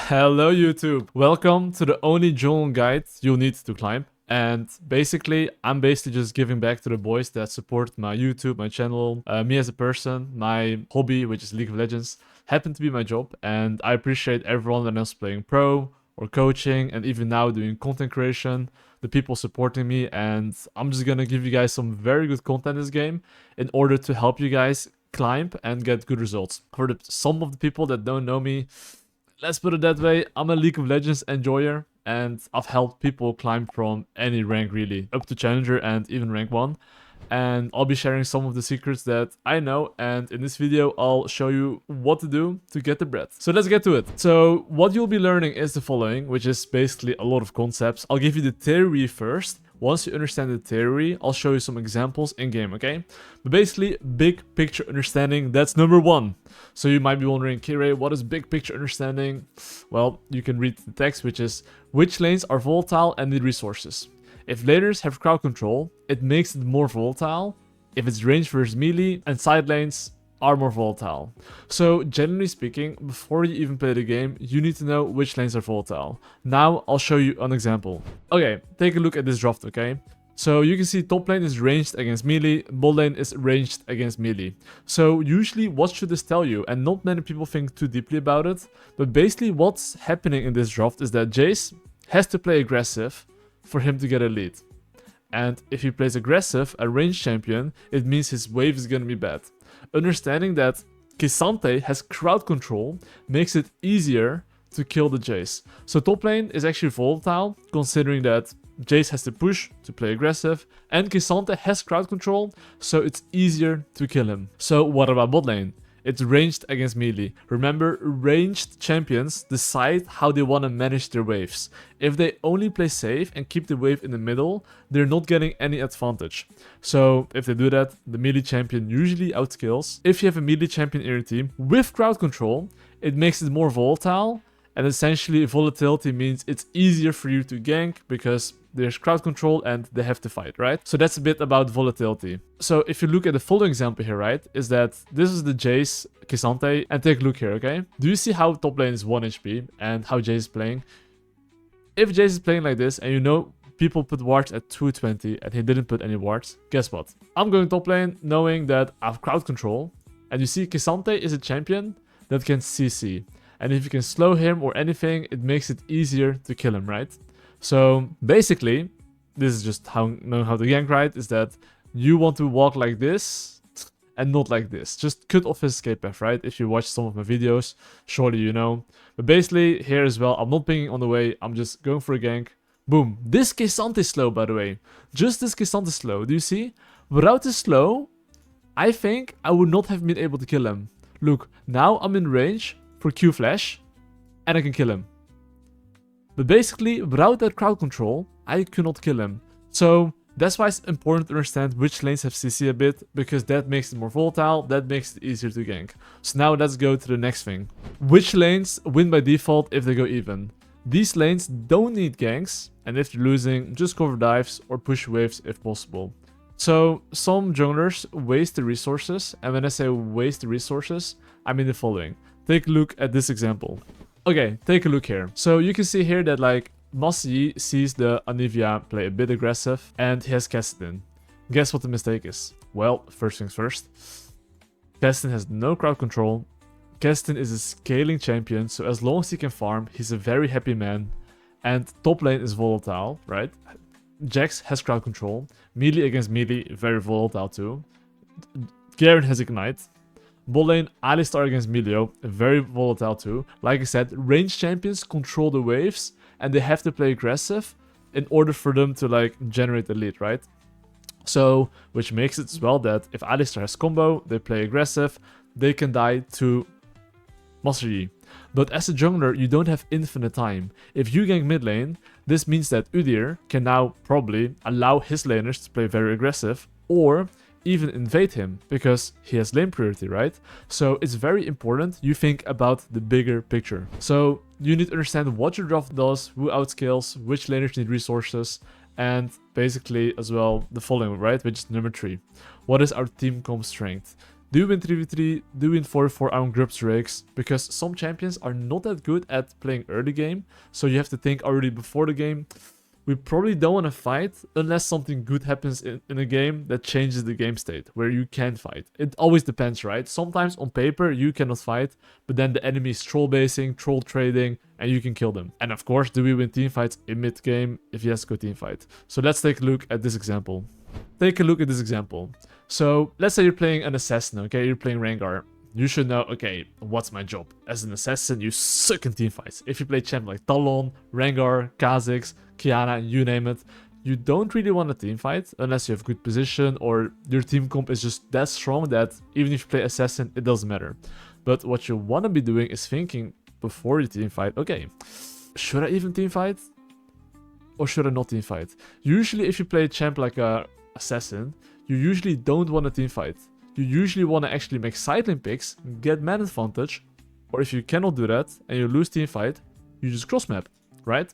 Hello YouTube! Welcome to the only jungle guide you'll need to climb. And basically, I'm just giving back to the boys that support my YouTube, my channel, me as a person, my hobby, which is League of Legends, happened to be my job. And I appreciate everyone that is playing pro or coaching and even now doing content creation, the people supporting me. And I'm just gonna give you guys some very good content in this game in order to help you guys climb and get good results. For some of the people that don't know me, let's put it that way, I'm a League of Legends enjoyer and I've helped people climb from any rank really, up to Challenger and even rank 1. And I'll be sharing some of the secrets that I know, and in this video I'll show you what to do to get the bread. So let's get to it. So what you'll be learning is the following, which is basically a lot of concepts. I'll give you the theory first. Once you understand the theory, I'll show you some examples in game, okay? But basically, big picture understanding, that's number 1. So you might be wondering, Kirei, what is big picture understanding? Well, you can read the text, which is, which lanes are volatile and need resources. If laners have crowd control, it makes it more volatile. If it's range versus melee, and side lanes are more volatile. So generally speaking, before you even play the game, you need to know which lanes are volatile. Now I'll show you an example. Okay, take a look at this draft, okay? So you can see top lane is ranged against melee, bot lane is ranged against melee. So usually what should this tell you? And not many people think too deeply about it, but basically what's happening in this draft is that Jace has to play aggressive for him to get a lead. And if he plays aggressive, a ranged champion, it means his wave is gonna be bad. Understanding that K'Sante has crowd control makes it easier to kill the Jace. So top lane is actually volatile, considering that Jace has to push to play aggressive, and K'Sante has crowd control, so it's easier to kill him. So what about bot lane? It's ranged against melee. Remember, ranged champions decide how they want to manage their waves. If they only play safe and keep the wave in the middle, they're not getting any advantage. So if they do that, the melee champion usually outskills. If you have a melee champion in your team with crowd control, it makes it more volatile. And essentially, volatility means it's easier for you to gank because there's crowd control and they have to fight, right? So that's a bit about volatility. So if you look at the following example here, right, is that this is the Jace K'Sante, and take a look here, okay? Do you see how top lane is 1 HP and how Jace is playing? If Jace is playing like this and you know people put wards at 220 and he didn't put any wards, guess what? I'm going top lane knowing that I have crowd control, and you see K'Sante is a champion that can CC. And if you can slow him or anything, it makes it easier to kill him, right? So basically, this is just knowing how to gank, right? Is that you want to walk like this and not like this. Just cut off his escape path, right? If you watch some of my videos, surely you know. But basically, here as well, I'm not pinging on the way. I'm just going for a gank. Boom. This K'Sante is slow, by the way. Just this K'Sante is slow. Do you see? Without this slow, I think I would not have been able to kill him. Look, now I'm in range for Q flash and I can kill him. But basically, without that crowd control, I could not kill him. So that's why it's important to understand which lanes have CC a bit, because that makes it more volatile, that makes it easier to gank. So now let's go to the next thing. Which lanes win by default if they go even? These lanes don't need ganks, and if you're losing, just cover dives or push waves if possible. So some junglers waste the resources, and when I say waste the resources, I mean the following. Take a look at this example. Okay, take a look here. So you can see here that like Master sees the Anivia play a bit aggressive and he has Kestin. Guess what the mistake is? Well, first things first. Kestin has no crowd control. Kestin is a scaling champion, so as long as he can farm, he's a very happy man. And top lane is volatile, right? Jax has crowd control. Melee against melee, very volatile too. Garen has Ignite. Bot lane, Alistar against Melio, very volatile too. Like I said, ranged champions control the waves and they have to play aggressive in order for them to like generate the lead, right? So, which makes it as well that if Alistar has combo, they play aggressive, they can die to Master Yi. But as a jungler, you don't have infinite time. If you gank mid lane, this means that Udyr can now probably allow his laners to play very aggressive, or even invade him, because he has lane priority, right? So it's very important you think about the bigger picture. So you need to understand what your draft does, who outscales, which laners need resources, and basically as well the following, right? Which is number 3. What is our team comp strength? Do you win 3v3? Do you win 4v4 on groups rigs? Because some champions are not that good at playing early game, so you have to think already before the game. We probably don't want to fight unless something good happens in a game that changes the game state, where you can fight. It always depends, right? Sometimes on paper you cannot fight, but then the enemy is troll basing, troll trading, and you can kill them. And of course, do we win team fights in mid game? If yes, go team fight. So let's take a look at this example. Take a look at this example. So let's say you're playing an assassin, okay? You're playing Rengar. You should know, okay, what's my job? As an assassin, you suck in teamfights. If you play champ like Talon, Rengar, Kha'Zix, Kiana, you name it, you don't really want a teamfight unless you have good position or your team comp is just that strong that even if you play assassin, it doesn't matter. But what you want to be doing is thinking before you teamfight, okay, should I even teamfight? Or should I not teamfight? Usually if you play a champ like a assassin, you usually don't want a teamfight. You usually want to actually make side lane picks, get man advantage, or if you cannot do that and you lose team fight, you just cross map, right?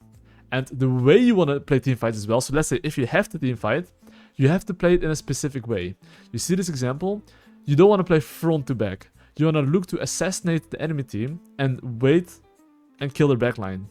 And the way you want to play team fights as well, so let's say if you have to team fight, you have to play it in a specific way. You see this example? You don't want to play front to back. You want to look to assassinate the enemy team and wait and kill their backline.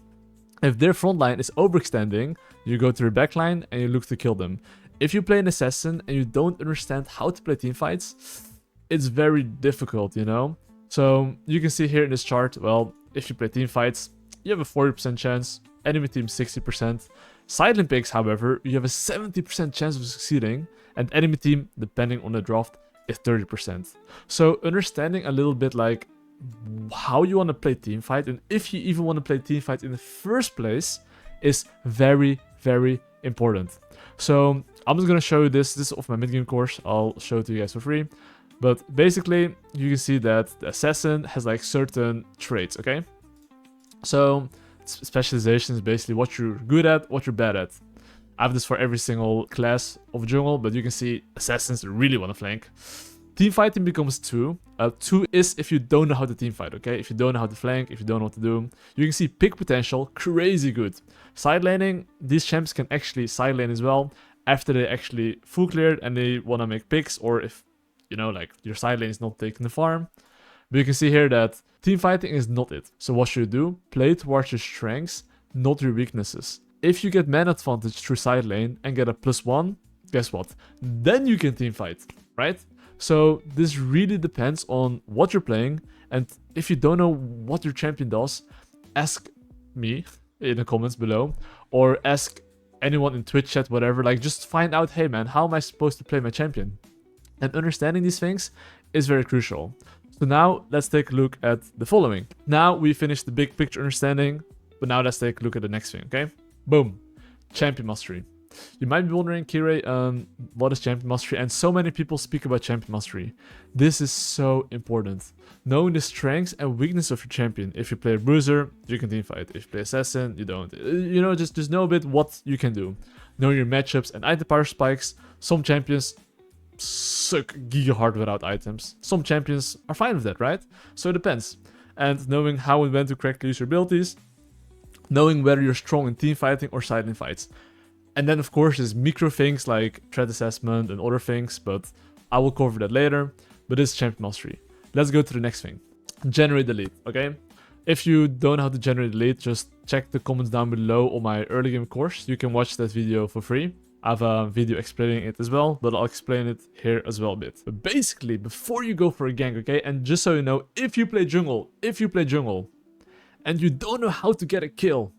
If their front line is overextending, you go to their backline and you look to kill them. If you play an assassin and you don't understand how to play teamfights, it's very difficult, you know? So you can see here in this chart, well, if you play teamfights, you have a 40% chance, enemy team 60%. Side lane picks, however, you have a 70% chance of succeeding, and enemy team, depending on the draft, is 30%. So understanding a little bit like how you want to play teamfight, and if you even want to play teamfight in the first place, is very, very important. So I'm just gonna show you this. This is off my mid-game course. I'll show it to you guys for free. But basically, you can see that the assassin has like certain traits, okay? So specialization is basically what you're good at, what you're bad at. I have this for every single class of jungle, but you can see assassins really want to flank. Team fighting becomes 2. 2 is if you don't know how to team fight, okay? If you don't know how to flank, if you don't know what to do. You can see pick potential, crazy good. Side laning, these champs can actually side lane as well after they actually full cleared and they want to make picks, or if, you know, like your side lane is not taking the farm. But you can see here that team fighting is not it. So what should you do? Play towards your strengths, not your weaknesses. If you get man advantage through side lane and get a +1, guess what? Then you can team fight, right? So this really depends on what you're playing, and if you don't know what your champion does, ask me in the comments below, or ask anyone in Twitch chat, whatever, like just find out, hey man, how am I supposed to play my champion? And understanding these things is very crucial. So now let's take a look at the following. Now we finished the big picture understanding, but now let's take a look at the next thing, okay? Boom, champion mastery. You might be wondering, Kirei, what is champion mastery? And so many people speak about champion mastery. This is so important. Knowing the strengths and weakness of your champion. If you play a bruiser, you can teamfight. If you play assassin, you don't. You know, just know a bit what you can do. Know your matchups and item power spikes. Some champions suck giga hard without items. Some champions are fine with that, right? So it depends. And knowing how and when to correctly use your abilities. Knowing whether you're strong in team fighting or side lane fights. And then, of course, there's micro things like threat assessment and other things, but I will cover that later. But this is champion mastery. Let's go to the next thing. Generate the lead, okay? If you don't know how to generate the lead, just check the comments down below on my early game course. You can watch that video for free. I have a video explaining it as well, but I'll explain it here as well a bit. But basically, before you go for a gank, okay? And just so you know, if you play jungle, and you don't know how to get a kill,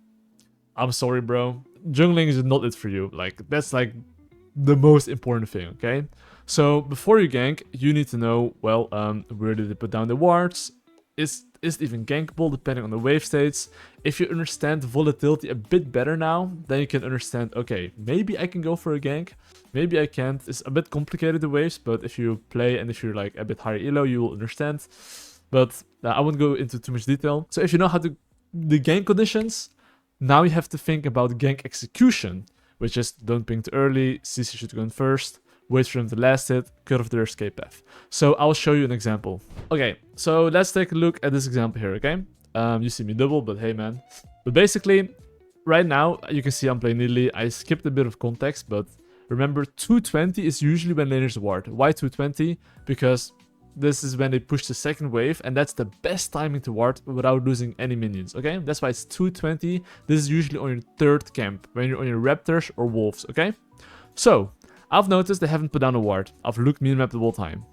I'm sorry, bro. Jungling is not it for you. Like, that's like the most important thing, okay? So before you gank, you need to know, well, where did they put down the wards? Is it even gankable depending on the wave states? If you understand volatility a bit better now, then you can understand, okay, maybe I can go for a gank, maybe I can't. It's a bit complicated, the waves, but if you play and if you're like a bit higher elo, you will understand. But I won't go into too much detail. So if you know how to the gank conditions, now you have to think about gank execution, which is don't ping too early, CC should go in first, wait for them to last hit, cut off their escape path. So I'll show you an example. Okay, so let's take a look at this example here, okay? You see me double, but hey man. But basically, right now, you can see I'm playing Nidalee. I skipped a bit of context, but remember 220 is usually when laners ward. Why 220? Because this is when they push the second wave, and that's the best timing to ward without losing any minions, okay? That's why it's 220. This is usually on your third camp, when you're on your raptors or wolves, okay? So, I've noticed they haven't put down a ward. I've looked minimap the whole time.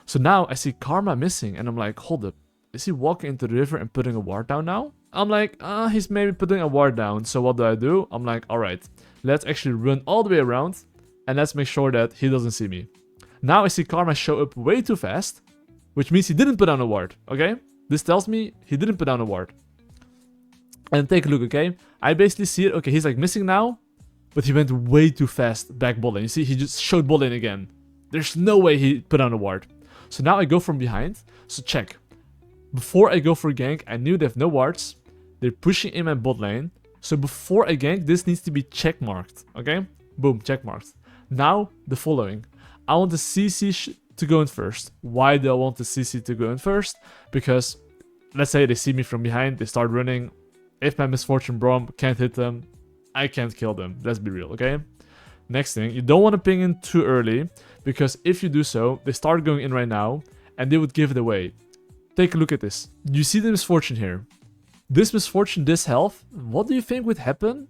So now I see Karma missing, and I'm like, hold up. Is he walking into the river and putting a ward down now? I'm like, he's maybe putting a ward down. So what do? I'm like, alright, let's actually run all the way around, and let's make sure that he doesn't see me. Now I see Karma show up way too fast, which means he didn't put down a ward, okay? This tells me he didn't put down a ward. And take a look, okay? I basically see it. Okay, he's like missing now, but he went way too fast back bot lane. You see, he just showed bot lane again. There's no way he put down a ward. So now I go from behind. So check. Before I go for a gank, I knew they have no wards. They're pushing in my bot lane. So before I gank, this needs to be check marked, okay? Boom, check marked. Now, the following. I want the CC to go in first. Why do I want the CC to go in first? Because, let's say they see me from behind, they start running. If my Misfortune Braum can't hit them, I can't kill them. Let's be real, okay? Next thing, you don't want to ping in too early, because if you do so, they start going in right now, and they would give it away. Take a look at this. You see the Misfortune here. This Misfortune, this health, what do you think would happen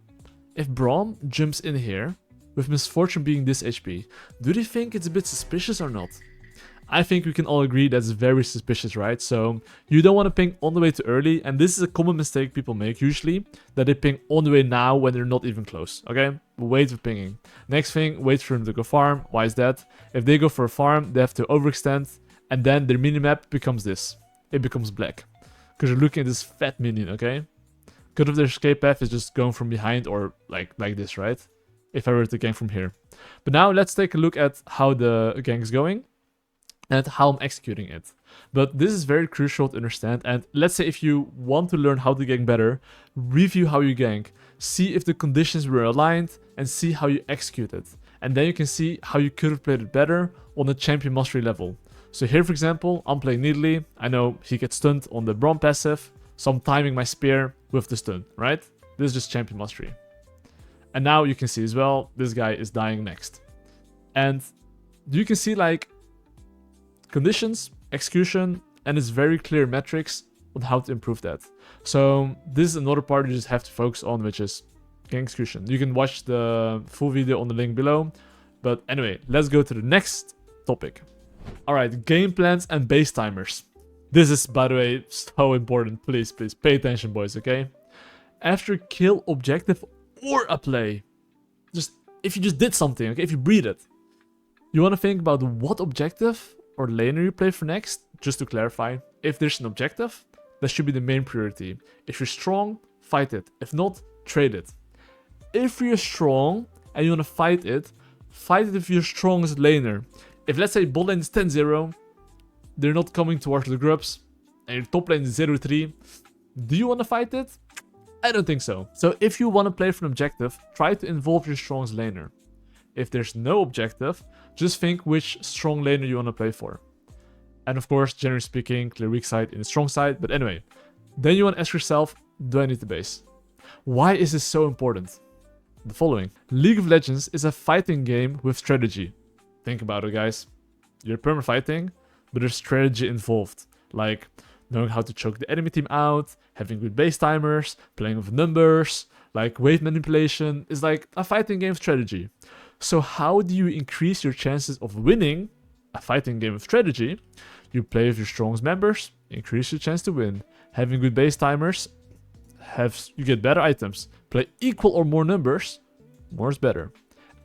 if Braum jumps in here? With Misfortune being this HP, do you think it's a bit suspicious or not? I think we can all agree that's very suspicious, right? So you don't want to ping on the way too early, and this is a common mistake people make usually, that they ping on the way now when they're not even close, okay? Wait for pinging. Next thing, wait for them to go farm. Why is that? If they go for a farm, they have to overextend, and then their minimap becomes this. It becomes black. Because you're looking at this fat minion, okay? Because of their escape path is just going from behind or like this, right? If I were to gank from here. But now let's take a look at how the gank is going and how I'm executing it. But this is very crucial to understand, and let's say if you want to learn how to gank better, review how you gank, see if the conditions were aligned, and see how you execute it. And then you can see how you could have played it better on the champion mastery level. So here, for example, I'm playing Needly. I know he gets stunned on the Braum passive, so I'm timing my spear with the stun, right? This is just champion mastery. And now you can see as well, this guy is dying next. And you can see like conditions, execution, and it's very clear metrics on how to improve that. So this is another part you just have to focus on, which is gank execution. You can watch the full video on the link below. But anyway, let's go to the next topic. Alright, game plans and base timers. This is, by the way, so important. Please pay attention, boys, okay? After kill objective or a play, if you just did something, okay, if you breed it, you want to think about what objective or laner you play for next. Just to clarify, if there's an objective, that should be the main priority. If you're strong, fight it. If not, trade it. If you're strong and you want to fight it if you're strongest laner. If let's say bot lane is 10-0, they're not coming towards the grubs, and your top lane is 0-3, do you want to fight it? I don't think so. So if you want to play for an objective, try to involve your strongest laner. If there's no objective, just think which strong laner you want to play for. And of course, generally speaking, clear weak side in the strong side. But anyway, then you want to ask yourself, do I need the base? Why is this so important? The following. League of Legends is a fighting game with strategy. Think about it, guys. You're perma fighting, but there's strategy involved. Like knowing how to choke the enemy team out, having good base timers, playing with numbers, like wave manipulation is like a fighting game strategy. So how do you increase your chances of winning a fighting game of strategy? You play with your strongest members, increase your chance to win. Having good base timers, you get better items. Play equal or more numbers, more is better.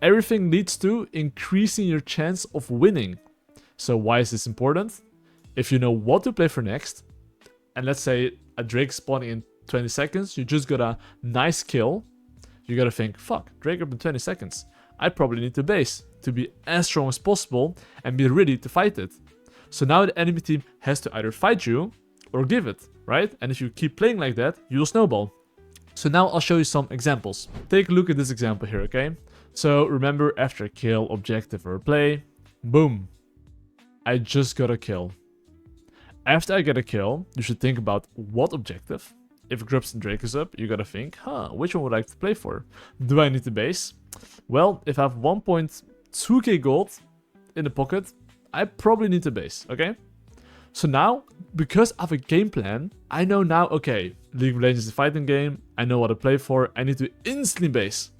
Everything leads to increasing your chance of winning. So why is this important? If you know what to play for next, and let's say a Drake spawning in 20 seconds, you just got a nice kill, you gotta think, fuck, Drake up in 20 seconds. I probably need to base to be as strong as possible and be ready to fight it. So now the enemy team has to either fight you or give it, right? And if you keep playing like that, you'll snowball. So now I'll show you some examples. Take a look at this example here, okay? So remember, after a kill, objective, or a play, boom, I just got a kill. After I get a kill, you should think about what objective. If Grubs and Drake is up, you gotta think, which one would I like to play for? Do I need to base? Well, if I have 1.2k gold in the pocket, I probably need to base, okay? So now, because I have a game plan, I know now, okay, League of Legends is a fighting game, I know what to play for, I need to instantly base.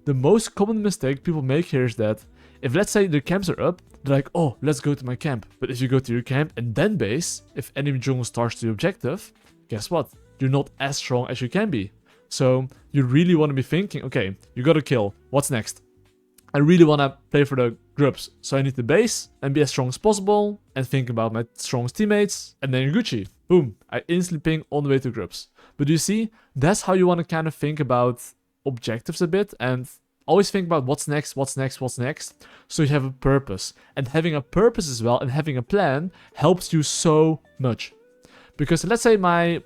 The most common mistake people make here is that if, let's say, their camps are up, they're like, oh, let's go to my camp. But if you go to your camp and then base, if enemy jungle starts the objective, guess what? You're not as strong as you can be. So you really want to be thinking, okay, you got to kill. What's next? I really want to play for the groups. So I need to base and be as strong as possible and think about my strongest teammates. And then you're Gucci. Boom. I instantly ping on the way to groups. But you see, that's how you want to kind of think about objectives a bit and always think about what's next, what's next, what's next. So you have a purpose. And having a purpose as well and having a plan helps you so much. Because let's say my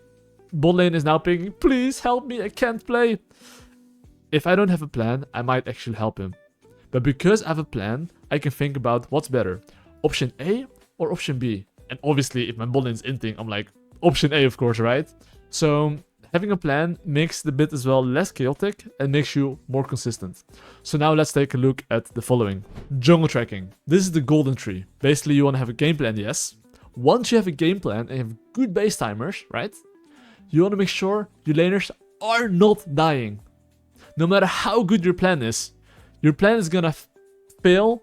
bot lane is now pinging, please help me, I can't play. If I don't have a plan, I might actually help him. But because I have a plan, I can think about what's better, option A or option B. And obviously, if my bot lane is inting, I'm like, option A, of course, right? So having a plan makes the bit as well less chaotic and makes you more consistent. So now let's take a look at the following. Jungle tracking. This is the golden tree. Basically, you want to have a game plan, yes. Once you have a game plan and you have good base timers, right? You want to make sure your laners are not dying. No matter how good your plan is gonna fail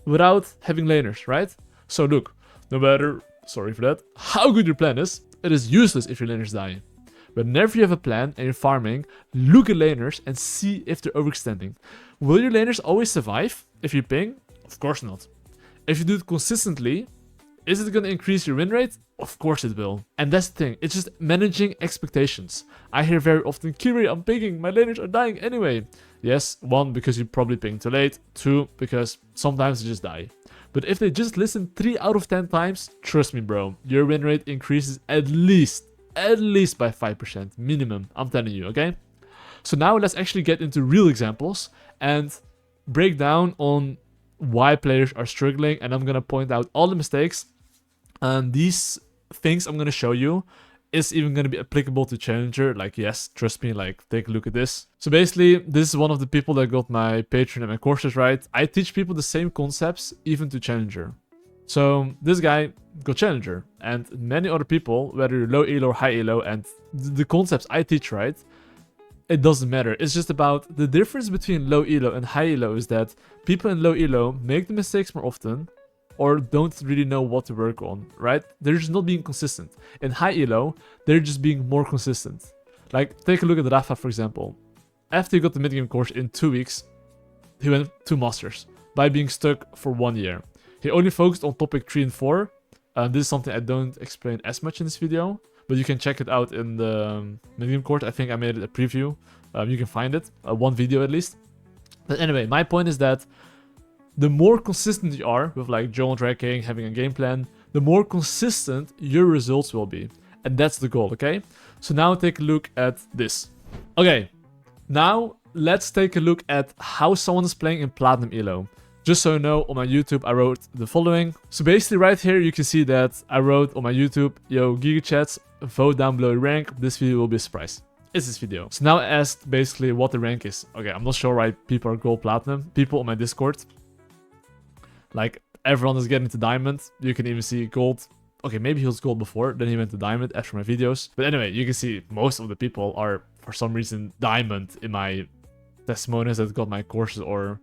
without having laners, right? So look, no matter, sorry for that, how good your plan is, it is useless if your laners die. Whenever you have a plan and you're farming, look at laners and see if they're overextending. Will your laners always survive if you ping? Of course not. If you do it consistently, is it going to increase your win rate? Of course it will. And that's the thing, it's just managing expectations. I hear very often, Kirei, I'm pinging, my laners are dying anyway. Yes, 1, because you probably pinged too late. 2, because sometimes they just die. But if they just listen 3 out of 10 times, trust me bro, your win rate increases at least by 5% minimum. I'm telling you, okay? So now let's actually get into real examples and break down on why players are struggling. And I'm going to point out all the mistakes. And these things I'm going to show you is even going to be applicable to Challenger. Like, yes, trust me, like, take a look at this. So basically, this is one of the people that got my Patreon and my courses, right? I teach people the same concepts, even to Challenger. So this guy got Challenger, and many other people, whether you're low elo or high elo, and the concepts I teach, right? It doesn't matter. It's just about the difference between low elo and high elo is that people in low elo make the mistakes more often, or don't really know what to work on, right? They're just not being consistent. In high elo, they're just being more consistent. Like, take a look at Rafa, for example. After he got the mid-game course in 2 weeks, he went to Masters by being stuck for 1 year. He only focused on topic 3 and 4. This is something I don't explain as much in this video, but you can check it out in the mid-game course. I think I made it a preview. You can find it, one video at least. But anyway, my point is that the more consistent you are with like jungle tracking, having a game plan, the more consistent your results will be. And that's the goal, okay? So now take a look at this. Okay, now let's take a look at how someone is playing in Platinum Elo. Just so you know, on my YouTube, I wrote the following. So basically right here, you can see that I wrote on my YouTube, yo, GigaChats, vote down below your rank. This video will be a surprise. It's this video. So now I asked basically what the rank is. Okay, I'm not sure why people are gold platinum. People on my Discord, like, everyone is getting to diamond. You can even see gold. Okay, maybe he was gold before, then he went to diamond after my videos. But anyway, you can see most of the people are, for some reason, diamond in my testimonials that got my courses, or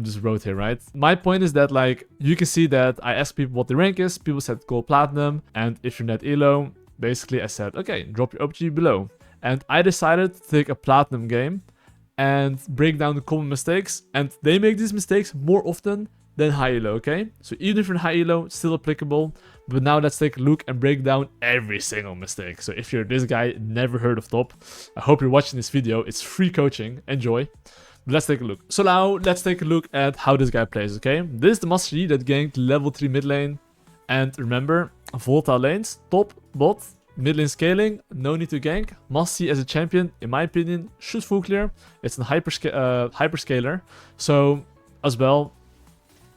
just wrote here, right? My point is that, like, you can see that I asked people what the rank is. People said gold platinum. And if you're net elo, basically I said, okay, drop your OPG below. And I decided to take a platinum game and break down the common mistakes. And they make these mistakes more often than high elo, okay? So even if you're in high elo, it's still applicable. But now let's take a look and break down every single mistake. So if you're this guy, never heard of top, I hope you're watching this video. It's free coaching. Enjoy. But let's take a look. So now let's take a look at how this guy plays, okay? This is the Master Yi that ganked level 3 mid lane. And remember, volatile lanes, top, bot, mid lane scaling, no need to gank. Master Yi as a champion, in my opinion, should full clear. It's a hyperscaler. So as well,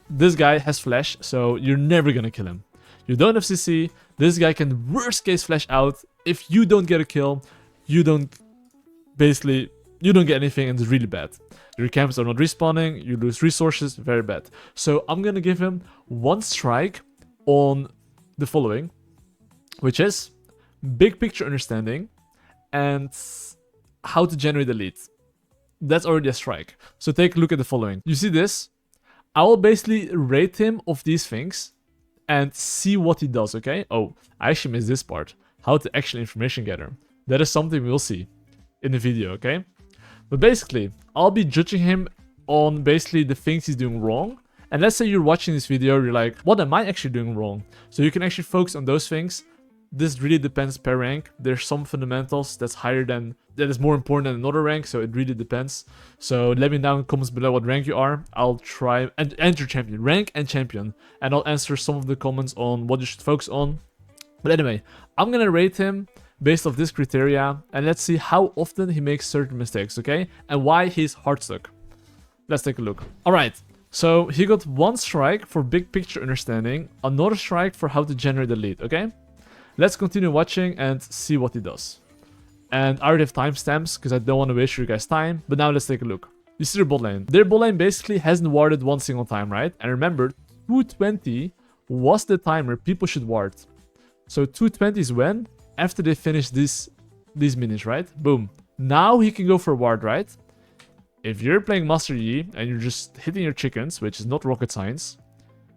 this guy has flash, so you're never gonna kill him. You don't have CC, this guy can worst case flash out. If you don't get a kill, you don't get anything, and it's really bad. Your camps are not respawning, you lose resources, very bad. So I'm gonna give him 1 strike on the following. which is big picture understanding and how to generate a lead. That's already a strike. So take a look at the following. You see this? I will basically rate him of these things and see what he does, okay? Oh, I actually missed this part. How to actually information gather. That is something we'll see in the video, okay? But basically, I'll be judging him on basically the things he's doing wrong. And let's say you're watching this video, you're like, what am I actually doing wrong? So you can actually focus on those things. This really depends per rank. There's some fundamentals that is more important than another rank, so it really depends. So let me know in the comments below what rank you are. I'll try and enter champion, rank and champion, and I'll answer some of the comments on what you should focus on. But anyway, I'm gonna rate him based off this criteria, and let's see how often he makes certain mistakes, okay? And why he's hard stuck. Let's take a look. Alright, so he got 1 strike for big picture understanding, another strike for how to generate a lead, okay? Let's continue watching and see what he does. And I already have timestamps because I don't want to waste your guys' time, but now let's take a look. You see their bot lane. Their bot lane basically hasn't warded 1 single time, right? And remember, 220 was the timer people should ward. So 220 is when? After they finish these minions, right? Boom. Now he can go for a ward, right? If you're playing Master Yi and you're just hitting your chickens, which is not rocket science,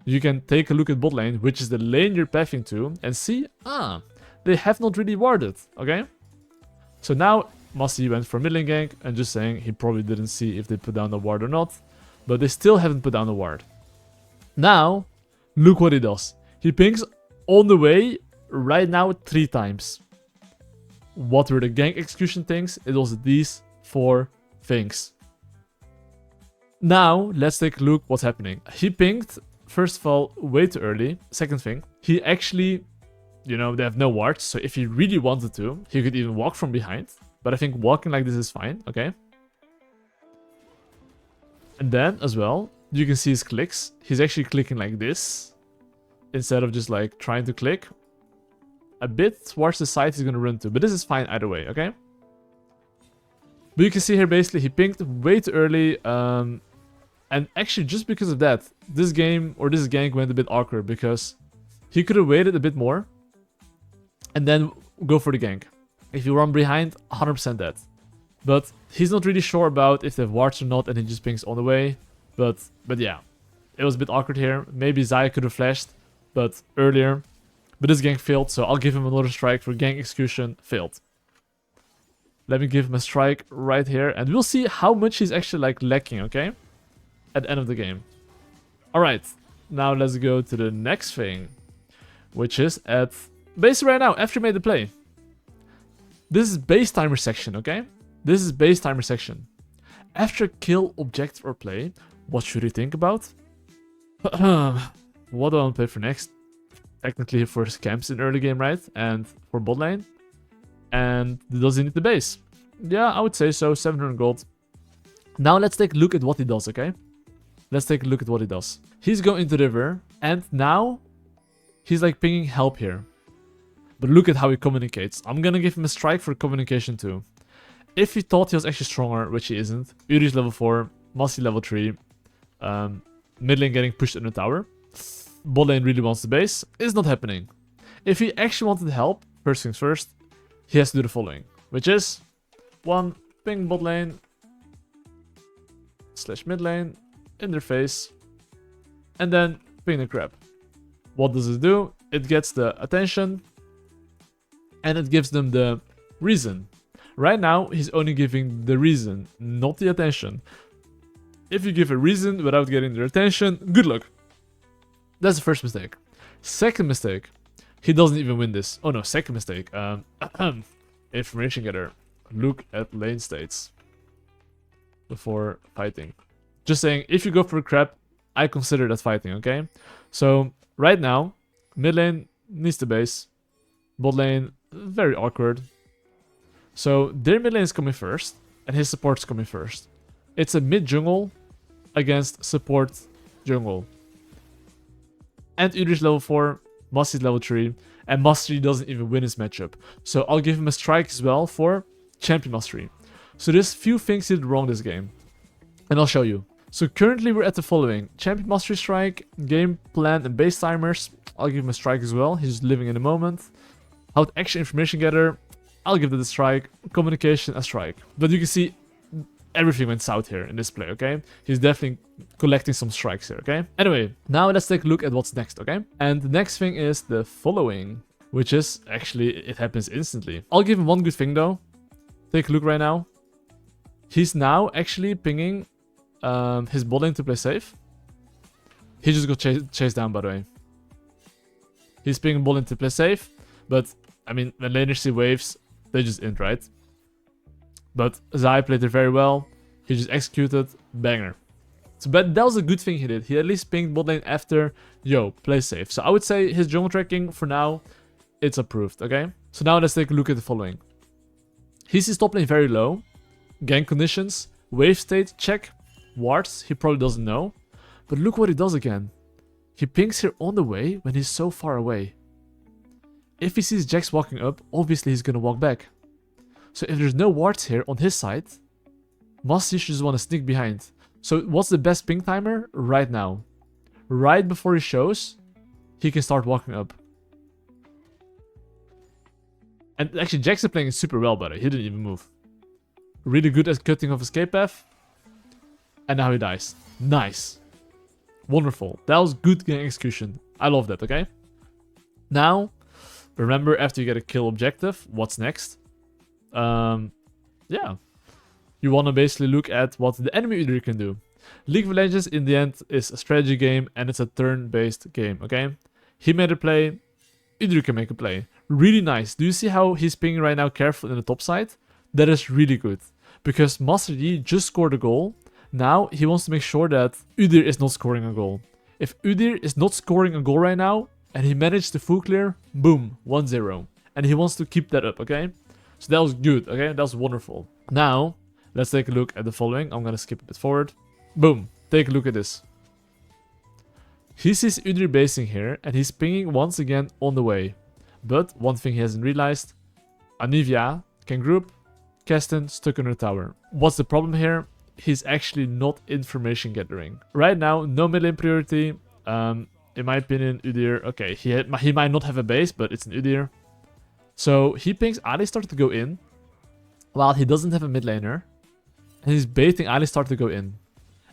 you can take a look at bot lane, which is the lane you're pathing to, and see, they have not really warded, okay? So now, Master Yi went for mid lane gank, and just saying, he probably didn't see if they put down the ward or not, but they still haven't put down the ward. Now, look what he does. He pings on the way, right now, 3 times. What were the gank execution things? It was these 4 things. Now, let's take a look what's happening. He pinged, first of all, way too early. Second thing, he actually, you know, they have no wards, so if he really wanted to, he could even walk from behind. But I think walking like this is fine, okay? And then, as well, you can see his clicks. He's actually clicking like this, instead of just like trying to click. A bit towards the side he's gonna run to, but this is fine either way, okay? But you can see here, basically, he pinged way too early, and actually, just because of that, this game, or this gank went a bit awkward, because he could have waited a bit more, and then go for the gank. If you run behind, 100% dead. But he's not really sure about if they have wards or not, and he just pings on the way. But yeah, it was a bit awkward here. Maybe Xayah could have flashed, but earlier. But this gank failed, so I'll give him another strike for gank execution, failed. Let me give him a strike right here, and we'll see how much he's actually like lacking, okay? At the end of the game. Alright, now let's go to the next thing, which is at basically right now, after you made the play. This is base timer section, okay? This is base timer section. After kill, objective, or play, what should you think about? What do I want to play for next? Technically for camps in early game, right? And for bot lane. And does he need the base? Yeah, I would say so, 700 gold. Now let's take a look at what he does, okay? Let's take a look at what he does. He's going into the river, and now he's like pinging help here. But look at how he communicates. I'm gonna give him a strike for communication too. If he thought he was actually stronger, which he isn't, Uri's level 4, Masi level 3, mid lane getting pushed in the tower, bot lane really wants the base, it's not happening. If he actually wanted help, first things first, he has to do the following, which is 1, ping bot lane, / mid lane, in their face, and then ping the crab. What does it do? It gets the attention, and it gives them the reason. Right now, he's only giving the reason, not the attention. If you give a reason without getting their attention, good luck. That's the first mistake. Second mistake, he doesn't even win this. Oh no, second mistake. Information getter. Look at lane states before fighting. Just saying, if you go for a crab, I consider that fighting, okay? So, right now, mid lane needs the base. Bot lane, very awkward. So, their mid lane is coming first, and his support's coming first. It's a mid jungle against support jungle. And Udrich level 4, Masi's level 3, and Mastery doesn't even win his matchup. So I'll give him a strike as well for Champion Mastery. So there's few things he did wrong this game. And I'll show you. So currently we're at the following. Champion Mastery strike, game plan and base timers. I'll give him a strike as well. He's living in the moment. How to action information gather, I'll give that a strike. Communication, a strike. But you can see everything went south here in this play, okay? He's definitely collecting some strikes here, okay? Anyway, now let's take a look at what's next, okay? And the next thing is the following, which is actually, it happens instantly. I'll give him one good thing though. Take a look right now. He's now actually pinging his bot lane to play safe. He just got chased down, by the way. He's pinging bot lane to play safe, but I mean, when laners see waves, they just int, right? But Zai played it very well. He just executed, banger. So but that was a good thing he did. He at least pinged bot lane after, yo, play safe. So I would say his jungle tracking, for now, it's approved, okay? So now let's take a look at the following. He sees top lane very low. Gank conditions, wave state, check. Wards, he probably doesn't know. But look what he does again. He pings here on the way when he's so far away. If he sees Jax walking up, obviously he's gonna walk back. So if there's no wards here on his side, Must just want to sneak behind. So what's the best ping timer? Right now. Right before he shows, he can start walking up. And actually Jax is playing super well, by the way. He didn't even move. Really good at cutting off escape path. And now he dies. Nice. Wonderful. That was good game execution. I love that, okay? Now, remember after you get a kill objective, what's next? Yeah. You want to basically look at what the enemy Udyr can do. League of Legends in the end is a strategy game and it's a turn-based game, okay? He made a play, Udyr can make a play. Really nice. Do you see how he's pinging right now careful in the top side? That is really good. Because Master Yi just scored a goal. Now he wants to make sure that Udyr is not scoring a goal. If Udyr is not scoring a goal right now and he managed to full clear, boom, 1-0. And he wants to keep that up, okay? So that was good, okay? That was wonderful. Now, let's take a look at the following. I'm gonna skip a bit forward. Boom. Take a look at this. He sees Udyr basing here and he's pinging once again on the way. But one thing he hasn't realized, Anivia can group, Kesten stuck in her tower. What's the problem here? He's actually not information gathering. Right now, no mid lane priority. In my opinion, Udyr, okay, he might not have a base, but it's an Udyr. So he pings Alistar to go in, while he doesn't have a mid laner. And he's baiting Alistar to go in.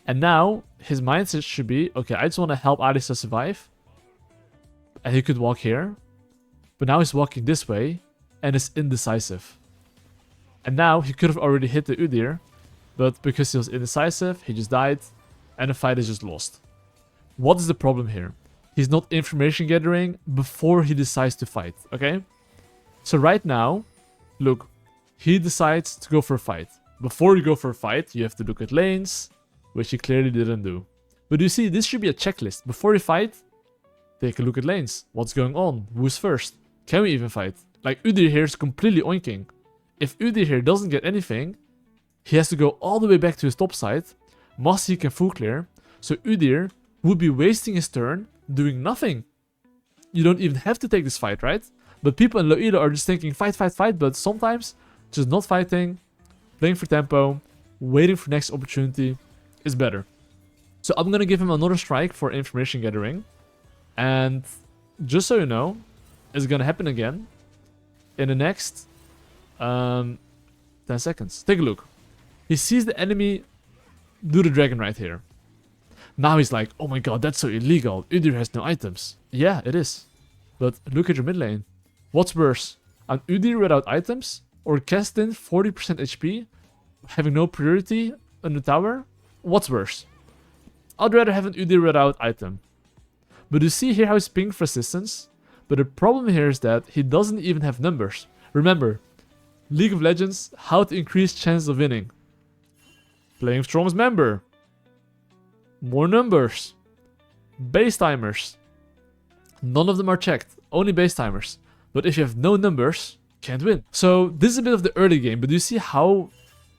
And now, his mindset should be, okay, I just want to help Alistar survive. And he could walk here. But now he's walking this way, and it's indecisive. And now, he could have already hit the Udyr. But because he was indecisive, he just died. And the fight is just lost. What is the problem here? He's not information gathering before he decides to fight, okay? So right now, look, he decides to go for a fight. Before you go for a fight, you have to look at lanes, which he clearly didn't do. But you see, this should be a checklist. Before you fight, take a look at lanes. What's going on? Who's first? Can we even fight? Like, Udyr here is completely oinking. If Udyr here doesn't get anything, he has to go all the way back to his top side. Master can full clear. So Udyr would be wasting his turn doing nothing. You don't even have to take this fight, right? But people in low elo are just thinking fight, fight, fight. But sometimes just not fighting, playing for tempo, waiting for next opportunity is better. So I'm going to give him another strike for information gathering. And just so you know, it's going to happen again in the next 10 seconds. Take a look. He sees the enemy do the dragon right here. Now he's like, oh my god, that's so illegal. Udyr has no items. Yeah, it is. But look at your mid lane. What's worse? An Udyr without items? Or Kesten 40% HP? Having no priority on the tower? What's worse? I'd rather have an Udyr without item. But you see here how he's pinging for assistance? But the problem here is that he doesn't even have numbers. Remember, League of Legends, how to increase chance of winning. Playing strongest member. More numbers. Base timers. None of them are checked. Only base timers. But if you have no numbers, can't win. So this is a bit of the early game. But do you see how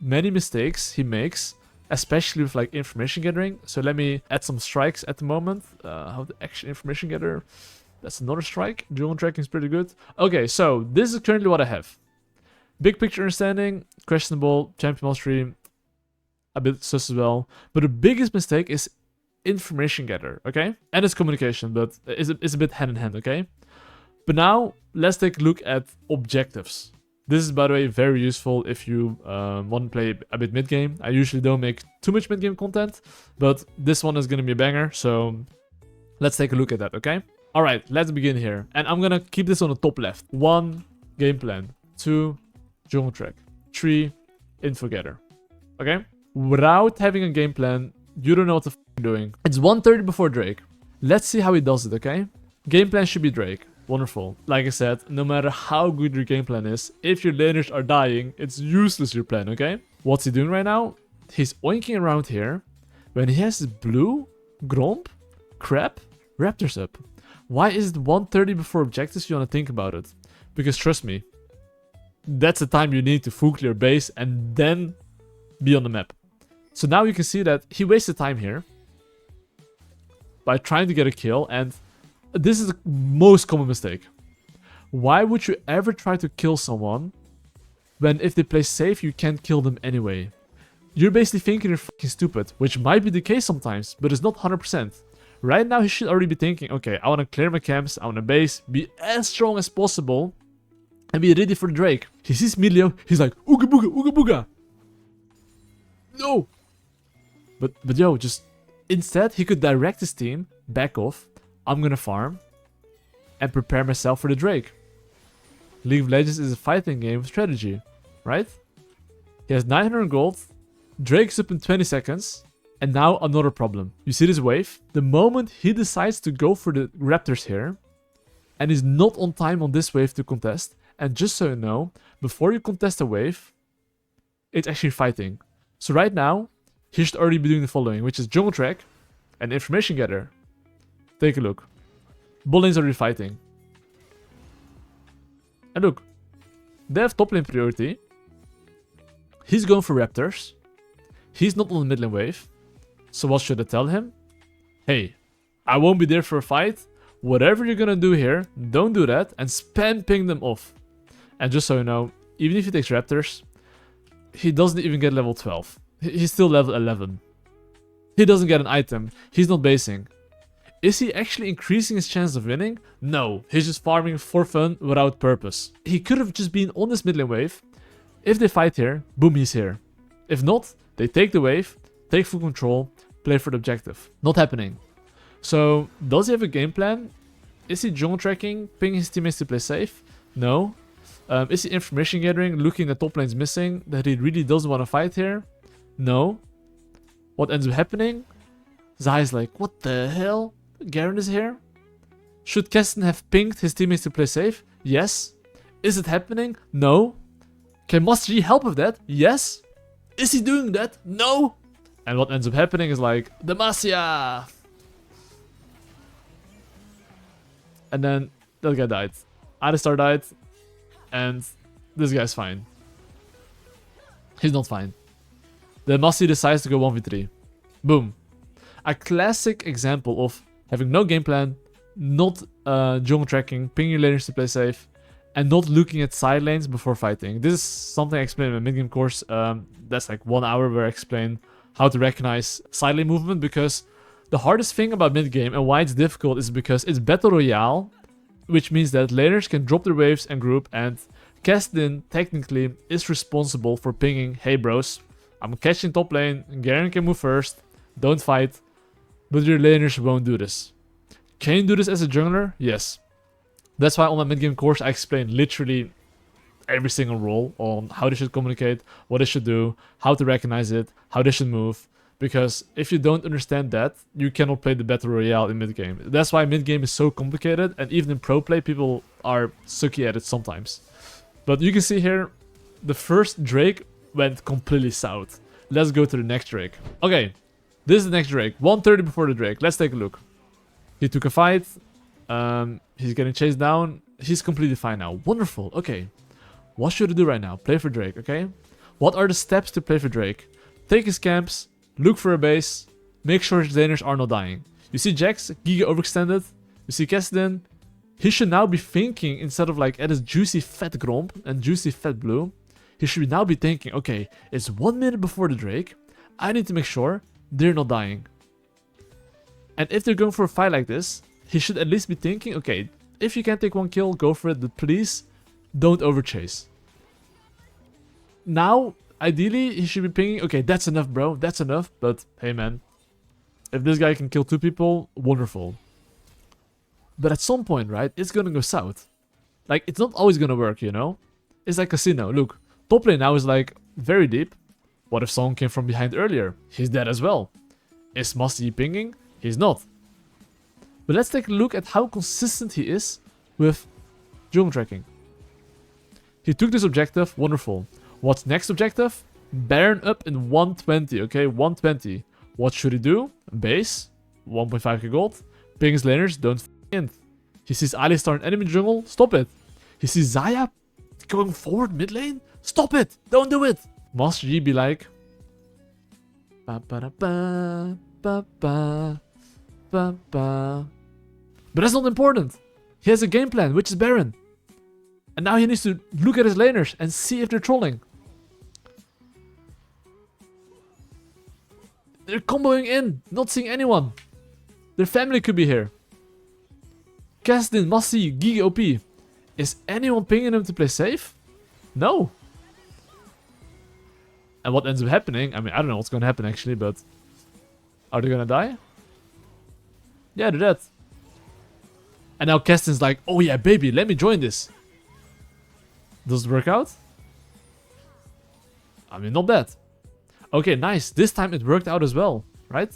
many mistakes he makes? Especially with like information gathering. So let me add some strikes at the moment. How to action information gather. That's another strike. Drone tracking is pretty good. Okay, so this is currently what I have. Big picture understanding. Questionable. Champion mastery. A bit sus as well. But the biggest mistake is information gather, okay? And it's communication, but it's a bit hand in hand, okay? But now, let's take a look at objectives. This is, by the way, very useful if you want to play a bit mid-game. I usually don't make too much mid-game content, but this one is going to be a banger, so let's take a look at that, okay? Alright, let's begin here. And I'm going to keep this on the top left. 1, game plan. 2, jungle track. 3, info gather. Okay? Without having a game plan, you don't know what the f you're doing. It's 1:30 before Drake. Let's see how he does it, okay? Game plan should be Drake. Wonderful. Like I said, no matter how good your game plan is, if your laners are dying, it's useless your plan, okay? What's he doing right now? He's oinking around here. When he has his blue, Gromp, crap, Raptors up. Why is it 1:30 before objectives? You want to think about it. Because trust me, that's the time you need to full clear base and then be on the map. So now you can see that he wasted time here by trying to get a kill, and this is the most common mistake. Why would you ever try to kill someone when if they play safe you can't kill them anyway? You're basically thinking you're fucking stupid, which might be the case sometimes, but it's not 100%. Right now he should already be thinking, okay, I want to clear my camps, I want to base, be as strong as possible, and be ready for the Drake. He sees Milio, he's like, ooga booga, ooga booga. No! But yo, just instead he could direct his team, back off, I'm gonna farm and prepare myself for the Drake. League of Legends is a fighting game with strategy, right? He has 900 gold, Drake's up in 20 seconds, and now another problem. You see this wave? The moment he decides to go for the Raptors here, and is not on time on this wave to contest, and just so you know, before you contest a wave, it's actually fighting. So right now, he should already be doing the following, which is jungle track and information gather. Take a look. Bot lane's already fighting. And look, they have top lane priority. He's going for Raptors. He's not on the mid lane wave. So what should I tell him? Hey, I won't be there for a fight. Whatever you're gonna do here, don't do that and spam ping them off. And just so you know, even if he takes Raptors, he doesn't even get level 12. He's still level 11. He doesn't get an item. He's not basing. Is he actually increasing his chance of winning? No, he's just farming for fun without purpose. He could have just been on this mid lane wave. If they fight here, boom, he's here. If not, they take the wave, take full control, play for the objective. Not happening. So, does he have a game plan? Is he jungle tracking, pinging his teammates to play safe? No. Is he information gathering, looking at top lane's missing, that he really doesn't want to fight here? No. What ends up happening? Zai's like, what the hell? Garen is here? Should Keston have pinged his teammates to play safe? Yes. Is it happening? No. Can Master Yi help with that? Yes. Is he doing that? No. And what ends up happening is like, Demacia! And then that guy died. Alistar died. And this guy's fine. He's not fine. Then Master Yi decides to go 1v3. Boom. A classic example of having no game plan, not jungle tracking, pinging your laners to play safe, and not looking at side lanes before fighting. This is something I explained in my mid-game course. That's like 1 hour where I explain how to recognize side lane movement, because the hardest thing about mid-game and why it's difficult is because it's battle royale, which means that laners can drop their waves and group, and Keston technically is responsible for pinging, hey bros, I'm catching top lane, Garen can move first, don't fight. But your laners won't do this. Can you do this as a jungler? Yes. That's why on my mid-game course I explain literally every single role on how they should communicate, what they should do, how to recognize it, how they should move. Because if you don't understand that, you cannot play the Battle Royale in mid-game. That's why mid-game is so complicated, and even in pro play people are sucky at it sometimes. But you can see here, the first Drake went completely south. Let's go to the next Drake. Okay. This is the next Drake. 1:30 before the Drake. Let's take a look. He took a fight. He's getting chased down. He's completely fine now. Wonderful. Okay. What should I do right now? Play for Drake, okay? What are the steps to play for Drake? Take his camps. Look for a base. Make sure his laners are not dying. You see Jax, Giga overextended. You see Keston. He should now be thinking, instead of like at his juicy fat Gromp and juicy fat Blue, he should now be thinking, okay, it's 1 minute before the Drake. I need to make sure they're not dying. And if they're going for a fight like this, he should at least be thinking, okay, If you can take one kill, go for it, but please don't overchase. Now, ideally, he should be pinging. Okay, that's enough, bro. That's enough. But hey, man, if this guy can kill 2 people, wonderful. But at some point, right, it's gonna go south. Like, it's not always gonna work, you know? It's like casino. Look, top lane now is like very deep. What if someone came from behind earlier? He's dead as well. Is Musty pinging? He's not. But let's take a look at how consistent he is with jungle tracking. He took this objective, wonderful. What's next objective? Baron up in 120, okay, 120. What should he do? Base, 1.5k gold. Pings laners, don't f***ing. He sees Alistar in enemy jungle, stop it. He sees Xayah going forward mid lane, stop it, don't do it. Master Yi be like... Ba -ba -da -ba, ba -ba, ba -ba. But that's not important. He has a game plan, which is Baron. And now he needs to look at his laners and see if they're trolling. They're comboing in, not seeing anyone. Their family could be here. Kassadin, Massi, Giga OP. Is anyone pinging him to play safe? No. And what ends up happening, I mean, I don't know what's going to happen actually, but... Are they going to die? Yeah, they're dead. And now Kassadin's like, oh yeah, baby, let me join this. Does it work out? I mean, not bad. Okay, nice. This time it worked out as well, right?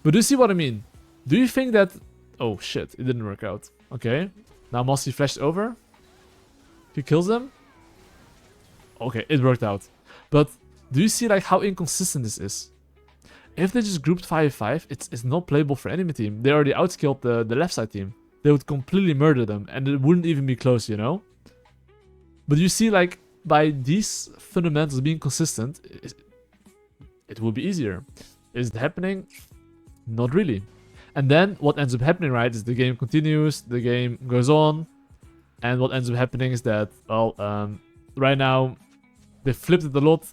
But do you see what I mean? Do you think that... Oh shit, it didn't work out. Okay. Now Mossy flashed over. He kills them. Okay, it worked out. But do you see like how inconsistent this is? If they just grouped 5-5, it's not playable for enemy team. They already outskilled the left side team. They would completely murder them and it wouldn't even be close, you know? But you see like by these fundamentals being consistent, it will be easier. Is it happening? Not really. And then what ends up happening, right, is the game continues, the game goes on, and what ends up happening is that, well, right now, they flipped it a lot.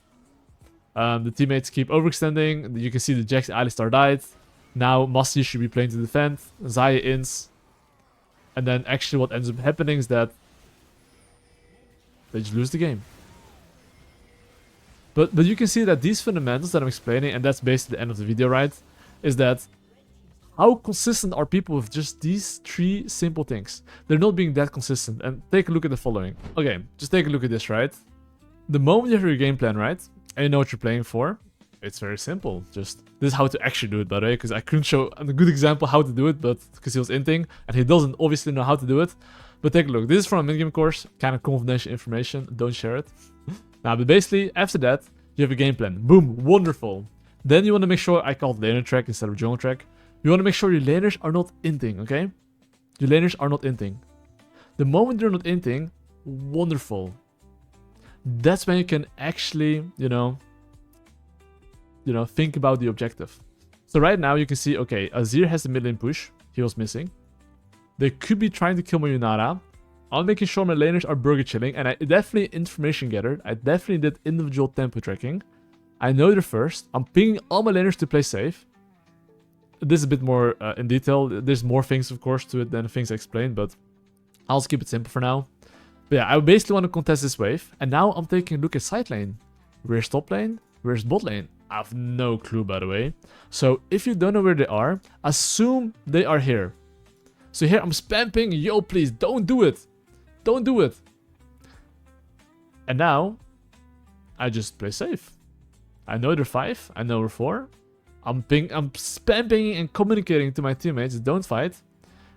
The teammates keep overextending. You can see the Jax Alistar died. Now Massi should be playing to defend. Xayah ins. And then actually what ends up happening is that they just lose the game. But you can see that these fundamentals that I'm explaining, and that's basically the end of the video, right, is that how consistent are people with just these 3 simple things? They're not being that consistent. And take a look at the following. Okay, just take a look at this, right? The moment you have your game plan, right, and you know what you're playing for, it's very simple. Just, this is how to actually do it, by the way, because I couldn't show a good example how to do it, but because he was inting, and he doesn't obviously know how to do it. But take a look. This is from a mid-game course, kind of confidential information, don't share it. Now, but basically, after that, you have a game plan. Boom, wonderful. Then you want to make sure, I call it laner track instead of jungle track. You want to make sure your laners are not inting, okay? Your laners are not inting. The moment they're not inting, wonderful. That's when you can actually, you know, think about the objective. So right now you can see, okay, Azir has the mid lane push. He was missing. They could be trying to kill my Yunara. I'm making sure my laners are burger chilling, and I definitely information gathered. I definitely did individual tempo tracking. I know they're first. I'm pinging all my laners to play safe. This is a bit more in detail. There's more things, of course, to it than things I explained, but I'll just keep it simple for now. But yeah, I basically want to contest this wave, and now I'm taking a look at side lane. Where's top lane? Where's bot lane? I have no clue, by the way. So if you don't know where they are, assume they are here. So here I'm spamming, yo, please, don't do it. Don't do it. And now, I just play safe. I know they're 5, I know we're 4. I'm spam pinging and communicating to my teammates, don't fight.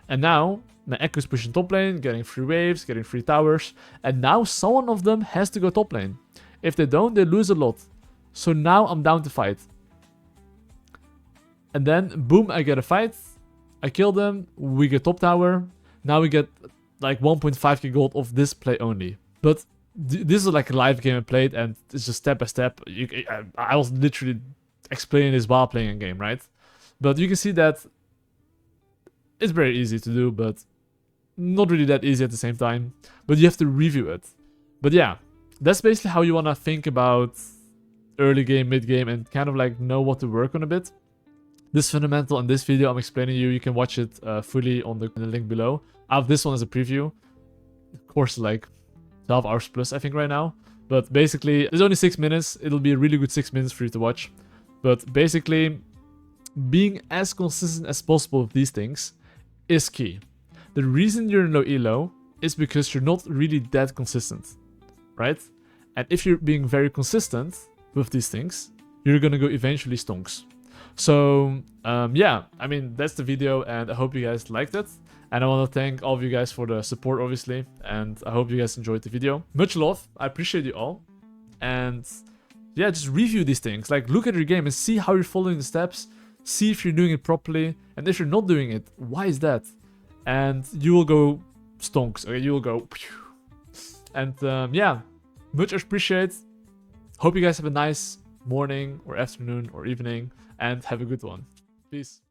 And now, my Echo's pushing top lane, getting free waves, getting free towers. And now someone of them has to go top lane. If they don't, they lose a lot. So now I'm down to fight. And then, boom, I get a fight. I kill them, we get top tower. Now we get like 1.5k gold of this play only. But this is like a live game I played, and it's just step by step. I was literally explaining this while playing a game, right? But you can see that it's very easy to do, but not really that easy at the same time. But you have to review it. But yeah, that's basically how you want to think about early game, mid game, and kind of like know what to work on a bit. This fundamental in this video I'm explaining you can watch it fully on the link below. I have this one as a preview. Of course, like 12 hours plus, I think, right now. But basically, it's only 6 minutes. It'll be a really good 6 minutes for you to watch. But basically, being as consistent as possible with these things is key. The reason you're in low elo is because you're not really that consistent, right? And if you're being very consistent with these things, you're gonna go eventually stonks. So yeah, I mean, that's the video, and I hope you guys liked it. And I want to thank all of you guys for the support, obviously, and I hope you guys enjoyed the video. Much love, I appreciate you all. And yeah, just review these things. Like, look at your game and see how you're following the steps, see if you're doing it properly, and if you're not doing it, why is that? And you will go stonks, okay? You will go and yeah, much appreciated. Hope you guys have a nice morning or afternoon or evening, and have a good one. Peace.